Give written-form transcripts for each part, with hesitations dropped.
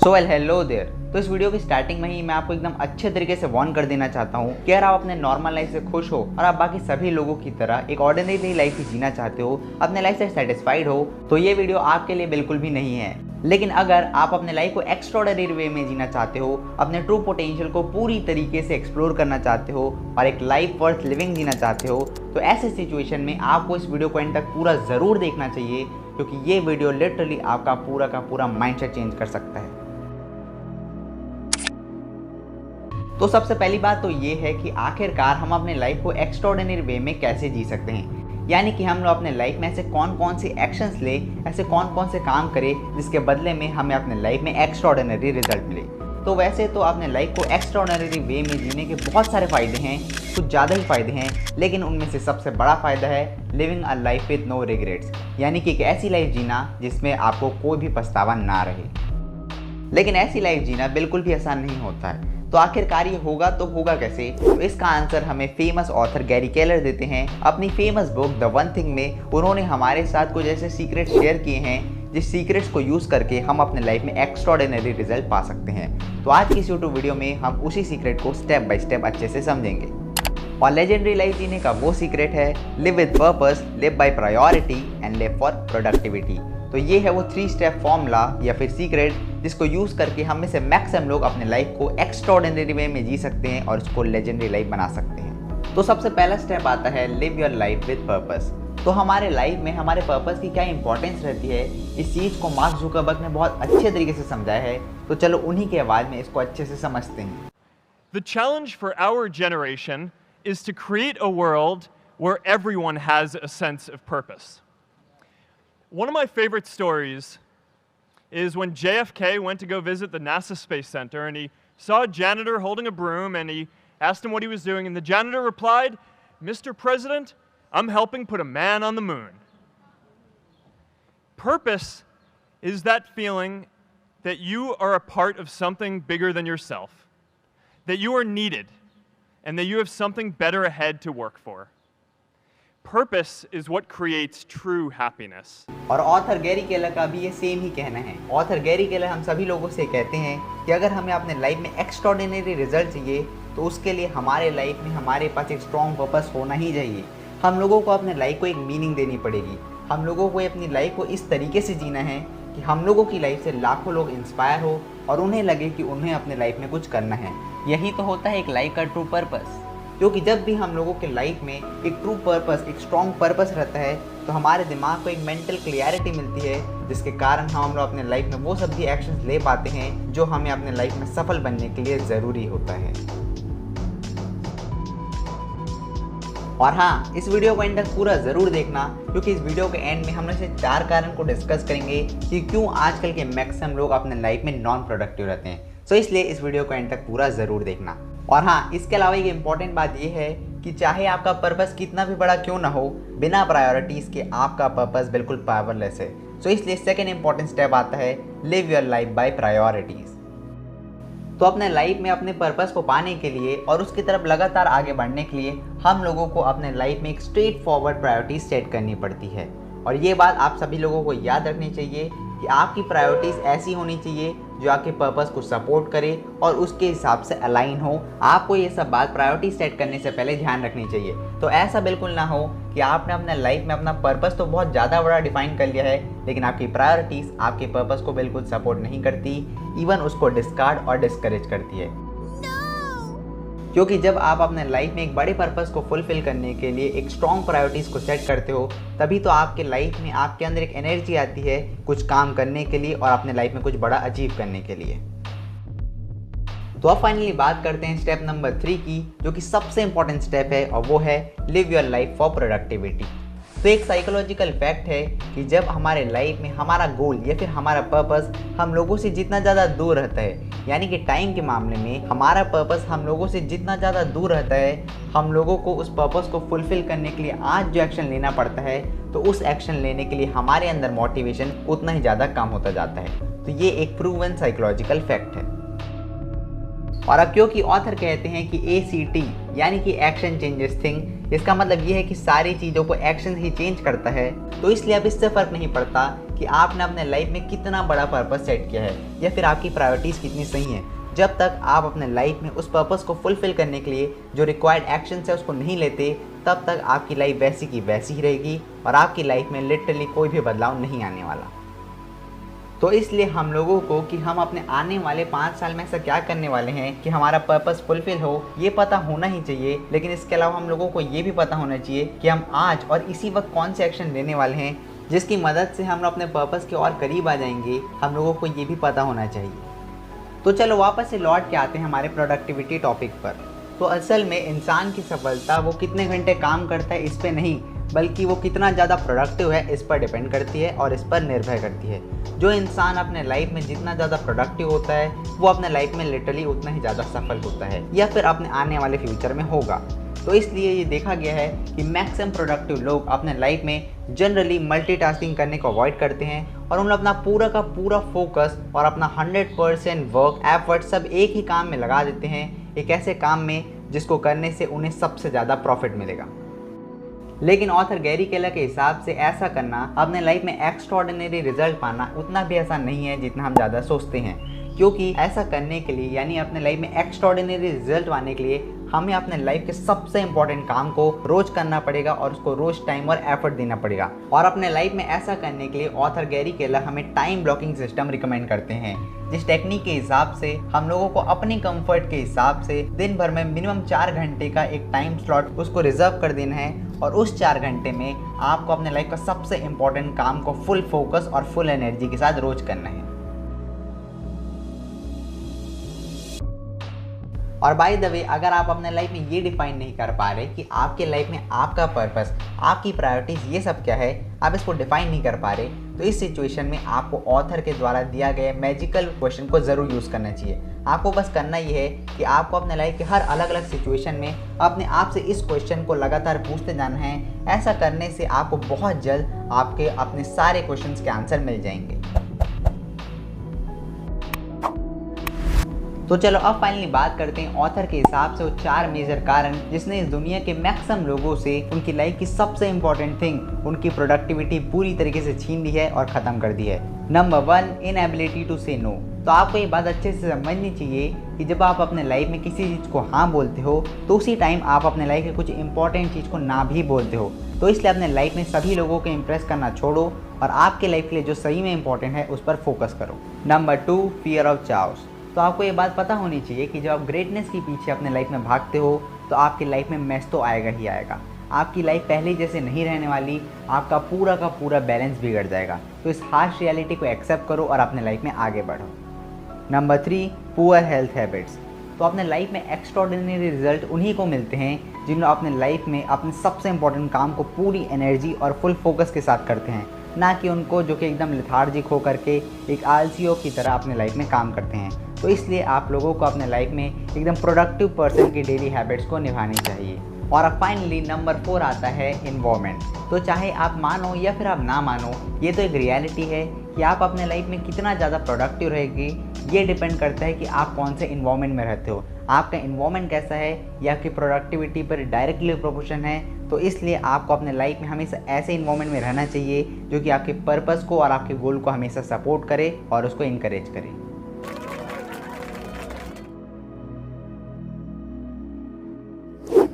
So well hello there. तो इस video की स्टार्टिंग में ही मैं आपको एकदम अच्छे तरीके से वार्न कर देना चाहता हूँ कि अगर आप अपने नॉर्मल लाइफ से खुश हो और आप बाकी सभी लोगों की तरह एक ऑर्डिनरी लाइफ ही जीना चाहते हो, अपने लाइफ से सेटिस्फाइड हो, तो ये वीडियो आपके लिए बिल्कुल भी नहीं है। लेकिन अगर आप अपने लाइफ को एक्स्ट्राऑर्डिनरी वे में जीना चाहते हो, अपने ट्रू पोटेंशियल को पूरी तरीके से एक्सप्लोर करना चाहते हो और एक लाइफ वर्थ लिविंग जीना चाहते हो, तो ऐसे सिचुएशन में आपको इस वीडियो को एंड तक पूरा ज़रूर देखना चाहिए, क्योंकि ये वीडियो लिटरली आपका पूरा का पूरा माइंडसेट चेंज कर सकता है। तो सबसे पहली बात तो ये है कि आखिरकार हम अपने लाइफ को एक्स्ट्राऑर्डिनरी वे में कैसे जी सकते हैं, यानी कि हम लोग अपने लाइफ में ऐसे कौन कौन से एक्शंस ले, ऐसे कौन कौन से काम करें जिसके बदले में हमें अपने लाइफ में एक्स्ट्राऑर्डिनरी रिजल्ट मिले। तो वैसे तो अपने लाइफ को एक्स्ट्राऑर्डिनरी वे में जीने के बहुत सारे फ़ायदे हैं, कुछ ज़्यादा ही फ़ायदे हैं, लेकिन उनमें से सबसे बड़ा फ़ायदा है living a life with no regrets, यानी कि एक ऐसी लाइफ जीना जिसमें आपको कोई भी पछतावा ना रहे। लेकिन ऐसी लाइफ जीना बिल्कुल भी आसान नहीं होता है। तो आखिरकार ये होगा तो होगा कैसे? तो इसका आंसर हमें फेमस ऑथर गैरी केलर देते हैं अपनी famous book the one thing में। उन्होंने हमारे साथ कुछ ऐसे सीक्रेट शेयर किए हैं जिस सीक्रेट्स को यूज़ करके हम अपने लाइफ में एक्स्ट्राऑर्डिनरी रिजल्ट पा सकते हैं। तो आज की इस यूट्यूब वीडियो में हम उसी सीक्रेट को स्टेप बाय स्टेप अच्छे से समझेंगे। और लेजेंडरी लाइफ जीने का वो सीक्रेट है live with purpose, live by priority and live for productivity. तो ये है वो 3 स्टेप फॉर्मूला या फिर सीक्रेट जिसको यूज़ करके हम में से मैक्सिमम लोग अपने लाइफ को एक्स्ट्राऑर्डिनरी वे में जी सकते हैं और उसको लेजेंडरी लाइफ बना सकते हैं। तो सबसे पहला स्टेप आता है live your life with purpose. तो हमारे लाइफ में हमारे पर्पस की क्या इंपॉर्टेंस रहती है, इस चीज़ को मार्क जुकरबर्ग ने बहुत अच्छे तरीके से समझाया है। तो चलो उन्हीं के आवाज़ में इसको अच्छे से समझते हैं। The challenge for our generation is to create a world where everyone has a sense of purpose. One of my favorite stories is when JFK went to go visit the NASA Space Center and he saw a janitor holding a broom and he asked him what he was doing, and the janitor replied, "Mr. President, I'm helping put a man on the moon." Purpose is that feeling that you are a part of something bigger than yourself, that you are needed, and that you have something better ahead to work for. Purpose is what creates true happiness. और author Gary Keller का भी ये same ही कहना है। Author Gary Keller हम सभी लोगों से कहते हैं कि अगर हमें अपने लाइफ में एक्स्ट्राऑर्डिनरी रिजल्ट चाहिए तो उसके लिए हमारे लाइफ में हमारे पास एक स्ट्रॉन्ग पर्पस होना ही चाहिए। हम लोगों को अपने लाइफ को एक मीनिंग देनी पड़ेगी। हम लोगों को अपनी लाइफ को इस तरीके से जीना है कि हम लोगों की लाइफ से लाखों लोग इंस्पायर हो और उन्हें लगे कि उन्हें अपने लाइफ में कुछ करना है। यही तो होता है एक लाइफ का ट्रू पर्पस। क्योंकि जब भी हम लोगों के लाइफ में एक ट्रू पर्पस, एक स्ट्रॉन्ग पर्पस रहता है, तो हमारे दिमाग को एक मेंटल क्लियरिटी मिलती है, जिसके कारण हम लोग अपने लाइफ में वो सब भी एक्शंस ले पाते हैं जो हमें अपने लाइफ में सफल बनने के लिए ज़रूरी होता है। और हाँ, इस वीडियो को एंड तक पूरा ज़रूर देखना, क्योंकि इस वीडियो के एंड में हम ऐसे 4 कारण को डिस्कस करेंगे कि क्यों आजकल के मैक्सिमम लोग अपने लाइफ में नॉन प्रोडक्टिव रहते हैं। तो इसलिए इस वीडियो को एंड तक पूरा ज़रूर देखना। और हाँ, इसके अलावा एक इम्पॉर्टेंट बात यह है कि चाहे आपका पर्पस कितना भी बड़ा क्यों ना हो, बिना प्रायोरिटीज़ के आपका पर्पस बिल्कुल पावरलेस है। तो इसलिए सेकंड इम्पॉर्टेंट स्टेप आता है live your life by priorities. तो अपने लाइफ में अपने पर्पस को पाने के लिए और उसकी तरफ लगातार आगे बढ़ने के लिए हम लोगों को अपने लाइफ में एक स्ट्रेट फॉरवर्ड प्रायोरिटीज़ सेट करनी पड़ती है। और ये बात आप सभी लोगों को याद रखनी चाहिए कि आपकी प्रायोरिटीज़ ऐसी होनी चाहिए जो आपके पर्पस को सपोर्ट करे और उसके हिसाब से अलाइन हो। आपको ये सब बात प्रायोरिटी सेट करने से पहले ध्यान रखनी चाहिए। तो ऐसा बिल्कुल ना हो कि आपने अपने लाइफ में अपना पर्पस तो बहुत ज़्यादा बड़ा डिफाइन कर लिया है, लेकिन आपकी प्रायोरिटीज़ आपके पर्पस को बिल्कुल सपोर्ट नहीं करती, इवन उसको डिस्कार्ड और डिस्करेज करती है। क्योंकि जब आप अपने लाइफ में एक बड़े पर्पस को फुलफिल करने के लिए एक स्ट्रॉन्ग प्रायोरिटीज़ को सेट करते हो, तभी तो आपके लाइफ में आपके अंदर एक एनर्जी आती है कुछ काम करने के लिए और अपने लाइफ में कुछ बड़ा अचीव करने के लिए। तो अब फाइनली बात करते हैं स्टेप नंबर 3 की, जो कि सबसे इंपॉर्टेंट स्टेप है, और वो है live your life for productivity. तो एक साइकोलॉजिकल फैक्ट है कि जब हमारे लाइफ में हमारा गोल या फिर हमारा पर्पस हम लोगों से जितना ज़्यादा दूर रहता है, यानी कि टाइम के मामले में हमारा पर्पस हम लोगों से जितना ज़्यादा दूर रहता है, हम लोगों को उस पर्पस को फुलफ़िल करने के लिए आज जो एक्शन लेना पड़ता है, तो उस एक्शन लेने के लिए हमारे अंदर मोटिवेशन उतना ही ज़्यादा कम होता जाता है। तो ये एक प्रूवन साइकोलॉजिकल फैक्ट है। और अब क्योंकि ऑथर कहते हैं कि ACT यानी कि एक्शन चेंजेस थिंग, इसका मतलब ये है कि सारी चीज़ों को एक्शन ही चेंज करता है, तो इसलिए अब इससे फ़र्क नहीं पड़ता कि आपने अपने लाइफ में कितना बड़ा पर्पस सेट किया है या फिर आपकी प्रायोरिटीज़ कितनी सही हैं। जब तक आप अपने लाइफ में उस पर्पस को फुलफ़िल करने के लिए जो रिक्वायर्ड एक्शन है उसको नहीं लेते, तब तक आपकी लाइफ वैसी की वैसी ही रहेगी और आपकी लाइफ में लिटरली कोई भी बदलाव नहीं आने वाला। तो इसलिए हम लोगों को कि हम अपने आने वाले 5 साल में ऐसा क्या करने वाले हैं कि हमारा पर्पस फुलफिल हो, ये पता होना ही चाहिए। लेकिन इसके अलावा हम लोगों को ये भी पता होना चाहिए कि हम आज और इसी वक्त कौन से एक्शन लेने वाले हैं जिसकी मदद से हम अपने पर्पस के और करीब आ जाएंगे। हम लोगों को ये भी पता होना चाहिए। तो चलो वापस से लौट के आते हैं हमारे प्रोडक्टिविटी टॉपिक पर। तो असल में इंसान की सफलता वो कितने घंटे काम करता है इस पे नहीं, बल्कि वो कितना ज़्यादा प्रोडक्टिव है इस पर डिपेंड करती है और इस पर निर्भर करती है। जो इंसान अपने लाइफ में जितना ज़्यादा प्रोडक्टिव होता है वो अपने लाइफ में लिटरली उतना ही ज़्यादा सफल होता है या फिर अपने आने वाले फ्यूचर में होगा। तो इसलिए ये देखा गया है कि मैक्सिमम प्रोडक्टिव लोग अपने लाइफ में जनरली मल्टीटास्किंग करने को अवॉइड करते हैं और उन्हें अपना पूरा का पूरा फोकस और अपना 100% वर्क एफर्ट सब एक ही काम में लगा देते हैं, एक ऐसे काम में जिसको करने से उन्हें सबसे ज़्यादा प्रॉफिट मिलेगा। लेकिन ऑथर गैरी केलर के हिसाब से ऐसा करना, अपने लाइफ में एक्स्ट्राऑर्डिनरी रिजल्ट पाना उतना भी आसान नहीं है जितना हम ज़्यादा सोचते हैं। क्योंकि ऐसा करने के लिए यानी अपने लाइफ में एक्स्ट्राऑर्डिनरी रिजल्ट पाने के लिए हमें अपने लाइफ के सबसे इंपॉर्टेंट काम को रोज करना पड़ेगा और उसको रोज टाइम और एफर्ट देना पड़ेगा। और अपने लाइफ में ऐसा करने के लिए ऑथर गैरी केलर हमें टाइम ब्लॉकिंग सिस्टम रिकमेंड करते हैं, जिस टेक्निक के हिसाब से हम लोगों को अपने कंफर्ट के हिसाब से दिन भर में मिनिमम 4 घंटे का एक टाइम स्लॉट उसको रिजर्व कर देना है और उस 4 घंटे में आपको अपने लाइफ का सबसे इंपॉर्टेंट काम को फुल फोकस और फुल एनर्जी के साथ रोज करना है। और बाय द वे, अगर आप अपने लाइफ में ये डिफाइन नहीं कर पा रहे कि आपके लाइफ में आपका पर्पस, आपकी प्रायोरिटीज़ ये सब क्या है, आप इसको डिफाइन नहीं कर पा रहे, तो इस सिचुएशन में आपको ऑथर के द्वारा दिया गया मैजिकल क्वेश्चन को ज़रूर यूज़ करना चाहिए। आपको बस करना ये है कि आपको अपने लाइफ के हर अलग अलग सिचुएशन में अपने आप से इस क्वेश्चन को लगातार पूछते जाना है। ऐसा करने से आपको बहुत जल्द आपके अपने सारे क्वेश्चन के आंसर मिल जाएंगे। तो चलो अब फाइनली बात करते हैं ऑथर के हिसाब से वो 4 मेजर कारण जिसने इस दुनिया के मैक्सिमम लोगों से उनकी लाइफ की सबसे इंपॉर्टेंट थिंग, उनकी प्रोडक्टिविटी पूरी तरीके से छीन ली है और ख़त्म कर दी है। नंबर 1, इनएबिलिटी टू से नो। तो आपको ये बात अच्छे से समझनी चाहिए कि जब आप अपने लाइफ में किसी चीज़ को हाँ बोलते हो तो उसी टाइम आप अपने लाइफ के कुछ इंपॉर्टेंट चीज़ को ना भी बोलते हो। तो इसलिए अपने लाइफ में सभी लोगों को इम्प्रेस करना छोड़ो और आपके लाइफ के लिए जो सही में इंपॉर्टेंट है उस पर फोकस करो। Number 2, fear of chaos. तो आपको ये बात पता होनी चाहिए कि जब आप ग्रेटनेस के पीछे अपने लाइफ में भागते हो तो आपकी लाइफ में मैस तो आएगा ही आएगा। आपकी लाइफ पहले जैसे नहीं रहने वाली, आपका पूरा का पूरा बैलेंस बिगड़ जाएगा। तो इस हार्श रियलिटी को एक्सेप्ट करो और अपने लाइफ में आगे बढ़ो। Number 3, poor health habits. तो अपने लाइफ में एक्स्ट्राऑर्डिनरी रिजल्ट उन्हीं को मिलते हैं जिन्होंने अपने लाइफ में अपने सबसे इंपॉर्टेंट काम को पूरी एनर्जी और फुल फोकस के साथ करते हैं, ना कि उनको जो कि एकदम लेथार्जिक हो करके एक आलसियों की तरह अपने लाइफ में काम करते हैं। तो इसलिए आप लोगों को अपने लाइफ में एकदम प्रोडक्टिव पर्सन की डेली हैबिट्स को निभानी चाहिए। और अब फाइनली नंबर 4 आता है इन्वॉल्वमेंट। तो चाहे आप मानो या फिर आप ना मानो, ये तो एक रियलिटी है कि आप अपने लाइफ में कितना ज़्यादा प्रोडक्टिव रहेगी ये डिपेंड करता है कि आप कौन से इन्वॉल्वमेंट में रहते हो। आपका इन्वॉल्वमेंट कैसा है या आपकी प्रोडक्टिविटी पर डायरेक्टली प्रोपोर्शन है। तो इसलिए आपको अपने लाइफ में हमेशा ऐसे इन्वॉल्वमेंट में रहना चाहिए जो कि आपके पर्पस को और आपके गोल को हमेशा सपोर्ट करे और उसको इनकरेज करे।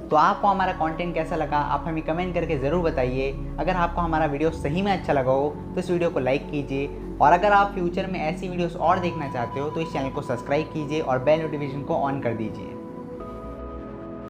तो आपको हमारा कंटेंट कैसा लगा आप हमें कमेंट करके ज़रूर बताइए। अगर आपको हमारा वीडियो सही में अच्छा लगा हो तो इस वीडियो को लाइक कीजिए और अगर आप फ्यूचर में ऐसी वीडियोस और देखना चाहते हो तो इस चैनल को सब्सक्राइब कीजिए और बेल नोटिफिकेशन को ऑन कर दीजिए।